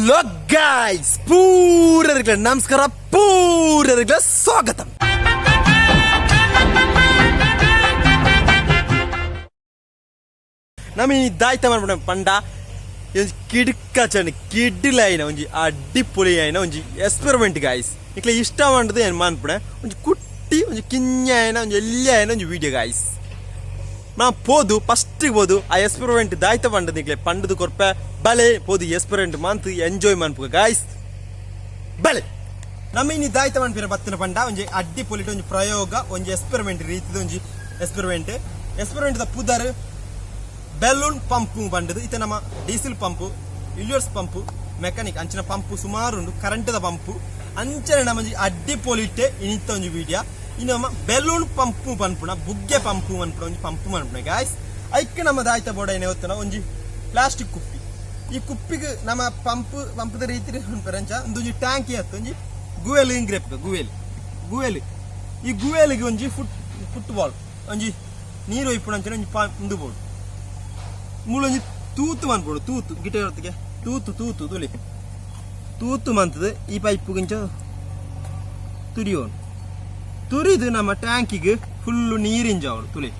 Hello guys, ಪೂರರಿಗೆ ನಮಸ್ಕಾರ, ಪೂರರಿಗೆ ಸ್ವಾಗತ. ನಮ್ಮ ಈ ದಾಯ್ತ ಮಾಡ್ಬಿಡ ಪಂಡ ಕಿಡ್ಕಚಂಡ್ ಕಿಡ್ಡಿಲೈನ ಒಂಜಿ ಅಡ್ಡಿಪೊಲಿ ಆಯ್ನ ಒಂಜಿ ಎಕ್ಸ್ಪೆರಿಮೆಂಟ್ ಗೈಸ್. ಇಕ್ಲೆ ಇಷ್ಟ ಮಾಡದು ಏನು ಮಾಡ್ಬಿಡೆ ಒಂಜಿ ಕುಟ್ಟಿ ಒಂಜಿ ಕಿಂಜ ಆಯ್ನ ಒಂಜಿ ಎಲ್ಲಿ ಆಯ್ನ ಒಂಜಿ ವಿಡಿಯೋ ಗೈಸ್. ನಾ ಪೋದು ಫಸ್ಟಿಗೆ ಹೋದು ಆ ಎಕ್ಸ್ಪೆರಿಮೆಂಟ್ ದಾಯ್ತ ಪಂಡದ ನಿಕ್ಲೆ ಪಂಡದು ಕೊರ್ಪೆ ಬಲೆ ಪೋದು ಎಕ್ಸ್ಪೆರಿಮೆಂಟ್ ಮಂತ್ ಎಂಜಾಯ್ ಮನ್ಪುಗ ಗಾಯ್ಸ್. ಬಲೆ ನಮ್ಮ ಇನ್ನು ದಾಯ್ತ ಮನ್ಪಿರ ಬತ್ತಿನ ಪಂಡ ಒಂಜಿ ಅಡ್ಡಿ ಪೊಲಿಟ್ ಒಂಜಿ ಪ್ರಯೋಗ ಒಂಜಿ ಎಕ್ಸ್ಪೆರಿಮೆಂಟ್ ರೀತಿದ ಒಂಜಿ ಎಕ್ಸ್ಪೆರಿಮೆಂಟ್ ದ ಪುದರ್ ಬೆಲೂನ್ ಪಂಪು ಪಂಡದು ಇತ್ತೆ ನಮ್ಮ ಡೀಸೆಲ್ ಪಂಪು, ಇಲಿಯರ್ಸ್ ಪಂಪು, ಮೆಕ್ಯಾನಿಕ್ ಅಂಚಿನ ಪಂಪು ಸುಮಾರು ಉಂಡು, ಕರೆಂಟ್ದ ಪಂಪು ಅಂಚನೆ ನಮ್ಮ ಅಡ್ಡಿ ಪೊಲಿಟ್ಟೆ ಇನಿತ್ತ ಒಂಜಿ ವಿಡಿಯೋ. ಇನ್ನು ನಮ್ಮ ಬೆಲೂನ್ ಪಂಪು ಪನ್ಪುಣ ಬುಗ್ಗೆ ಪಂಪು ಅನ್ಪುಣ ಒಂಜಿ ಪಂಪು ಮನ್ಪುಣ ಗಾಯ್ಸ್. ಐಕ್ಕೆ ನಮ್ಮ ದಾಯ್ತ ಬೋಡ ಏನೇ ಹೊತ್ತನ ಒಂಜಿ ಪ್ಲಾಸ್ಟಿಕ್ ಕುಪ್ಪಿ. ಈ ಕುಪ್ಪಿಗೆ ನಮ್ಮ ಪಂಪದ ರೀತಿ ಪಂಪರಂಚ ಒಂದೊಂಜಿ ಟ್ಯಾಂಕಿ ಹತ್ತು ಒಂಜಿ ಗುವೆಲ್ ಇಂಗ್ರೆಪ್ ಗುವೆಲ್ ಈ ಗುವೆಲ್ಗೆ ಒಂಜಿ ಫುಟ್ಬಾಲ್ ಒಂಜಿ ನೀರು ಇಪ್ಪುಣ ಅಂಚನೆ ಒಂಜಿ ಉಂದು ಬೋಡು ಮೂಲೊಂಜಿ ತೂತು ಮನ್ಪುಡು. ತೂತು ಗಿಟ ಹೊತ್ತಿಗೆ ತೂತು ತುಳಿ ತೂತು ಮಂತದ ಈ ಪೈಪು ಗಿಂಚ ತುರಿಯೋನು ತುರಿದು ನಮ್ಮ ಟ್ಯಾಂಕಿಗೆ ಫುಲ್ಲು ನೀರಿಂಜ ಅವಳು ತುಳಿ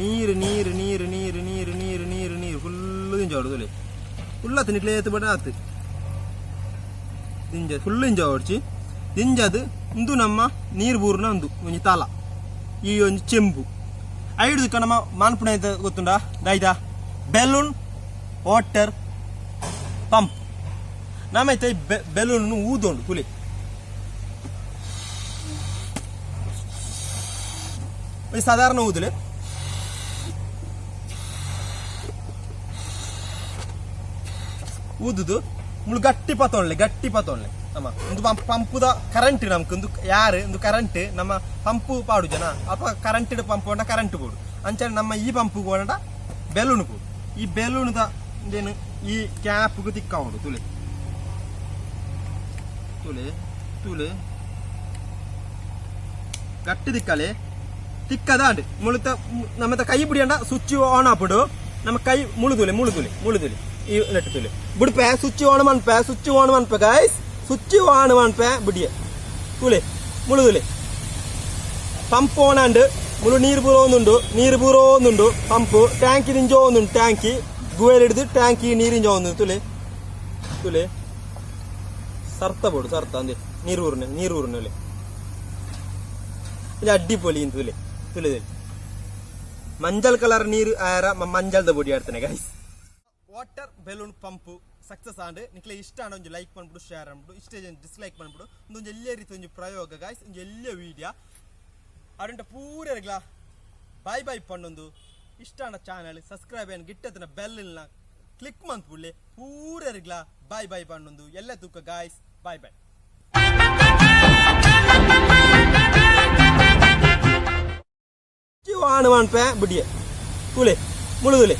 ನೀರು ಫುಲ್ಲು ದಿಂಜ ಅವಳು ತುಳಿ ಫುಲ್ಲತ್ತು ನಿಕ್ಲೆ ಏತು ಬಡ ಆತು ದಿಂಜ ಫುಲ್ಲು ಇಂಜ ಹೊಡ್ಚಿ ದಿಂಜದು ಇಂದು ನಮ್ಮ ನೀರು ಬೂರ್ನ ಒಂದು ಒಂಜಿ ತಾಲ ಈ ಒಂಜಿ ಚೆಂಬು ಐದು ನಮ್ಮ ಮಾನ್ಪುಣ ಅಂತ ಗೊತ್ತುಂಡ ದಾಯ್ತಾ ಬೆಲೂನ್ ವಾಟರ್ ಪಂಪ್. ನಮ್ಮೈತೆ ಬೆಲೂನ್ ಊದೋಂಡು ತುಳಿ ಸಾಧಾರಣ ಊದಲೆ ಊದುದು ಮುಳು ಗಟ್ಟಿ ಪತ್ತೊಳ್ಳೆ ನಮ್ಮ ಒಂದು ಪಂಪುದ ಕರೆಂಟ್ ನಮ್ಕೊಂದು ಯಾರು ಒಂದು ಕರೆಂಟ್ ನಮ್ಮ ಪಂಪು ಪಾಡು ಜನ ಅಥವಾ ಕರೆಂಟ್ ಪಂಪ್ ಹೊಂಡ ಕರೆಂಟ್ ಬೋಡು ಅಂಚನೆ ನಮ್ಮ ಈ ಪಂಪು ಹೊಂಡ ಬೆಲೂನ್ ಬೋಡು. ಈ ಬೆಲೂನ್ದ ಏನು ಈ ಕ್ಯಾಪ್ಗೆ ತಿಕ್ಕ ಉಂಡು ತುಳಿ ಗಟ್ಟಿ ತಿಕ್ಕಲೆ ತಿಕ್ಕದಾಂಡು ಮುಳುತ ನಮ್ಮ ಕೈ ಬಿಡಿಯಂಡ ಸ್ವಿಚ್ ಆನ್ ಆಪುಡು ನಮ್ಮ ಕೈ ಮುಳುದುಲೆ ಈ ನೆಟ್ಟು ತುಳಿ ಬಿಡ್ಪೆ ಸ್ವಿಚ್ ಆನ್ ಮನ್ಪೆ ಗೈಸ್ ಸ್ವಿಚ್ ಆನ್ ಮನ್ಪೆ ಬಿಡಿಯೆ ತುಳಿ ಮುಳುದುಲೆ ಪಂಪ್ ಓನ್ ಅಂಡ್ ಮುಳು ನೀರು ಬೂರೋಂದುಂಡು ಪಂಪು ಟ್ಯಾಂಕಿ ದಿಂಜೋ ಒಂದುಂಡು ಟ್ಯಾಂಕಿ ಗುವೆಲ್ ಹಿಡಿದು ಟ್ಯಾಂಕಿ ನೀರಿಂಜೋ ಒಂದು ತುಳಿ ಸರ್ತ ಅಂದೆ ನೀರು ಊರಿನಲ್ಲಿ ಇದು ಅಡ್ಡಿಪೊಲಿ ತುಳಿ ಮಂಜಲ್ ಕಲರ್ ನೀರು ಆಯರ ಮಂಜಲ್ದ ಬೊಡಿ ಆಡ್ತಾನೆ guys. Water balloon pump success ಆಂಡ್ ನಿಕ್ಲೆ ಇಷ್ಟ ಆಂಡ್ ಒಂಜಿ ಲೈಕ್ ಮಾಡ್ಬಿಡು, ಶೇರ್ ಮಾಡ್ಬಿಡು, ಇಷ್ಟ ಡಿಸ್ಲೈಕ್ ಮಾಡ್ಬಿಡು. ಒಂದೊಂದು ಎಲ್ಲೇ ರೀತಿ ಒಂಜಿ ಪ್ರಯೋಗ ಗೈಸ್, ಒಂಜಿ ಎಲ್ಲೇ ವಿಡಿಯೋ ಅಡುಂಟ ಪೂರರಿಗ್ಲ ಬಾಯ್ ಪಣ್ಣೊಂದು ಇಷ್ಟ ಆಂಡ ಚಾನಲ್ ಸಬ್ಸ್ಕ್ರೈಬ್ ಏನು ಗಿಟ್ಟತನ ಬೆಲ್ ಕ್ಲಿಕ್ ಮಂತ್ಬಿಡ್ಲಿ ಪೂರರಿಗ್ಲ ಬಾಯ್ ಪಣ್ಣೊಂದು ಎಲ್ಲ ತೂಕ ಗಾಯ್ಸ್. ಬಾಯ್ ಆಣ್ ಮನ್ಪೆ ಬಿಡಿಯೆ ತುಳಿ ಮುಳುದುಲೆ